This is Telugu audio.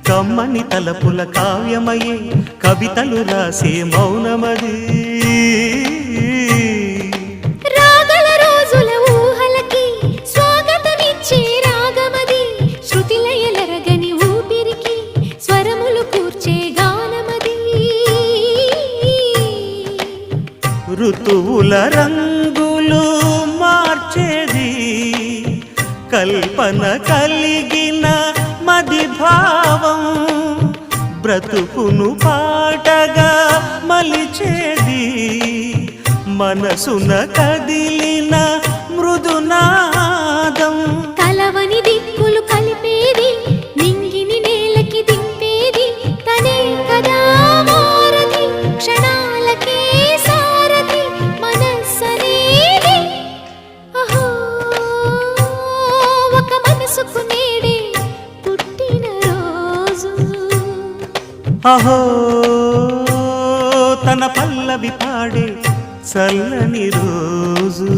కమ్మని తలపుల కావ్యమయే కవితలు రాసే మౌనమది రాగల రోజుల ఊహలకి స్వాగతమిచ్చే రాగమది శృతిలయలరగని ఊపిరికి స్వరములు కూర్చే గానమది ఋతువుల రంగులు మార్చేది కల్పన కలిగిన మది భావం బ్రతుకును పాటగా మలిచేది మనసున కదిలిన మృదునాదం కలవని దిక్కులు కలిపేది నింగిని నేలకి దింపేది తనే కదా మారది క్షణాలకే సారథి మనస్సనేది అహో ఒక మనసుకు నేడే పుట్టిన రోజు అహో తన పల్లవి పాడే చల్లని రోజు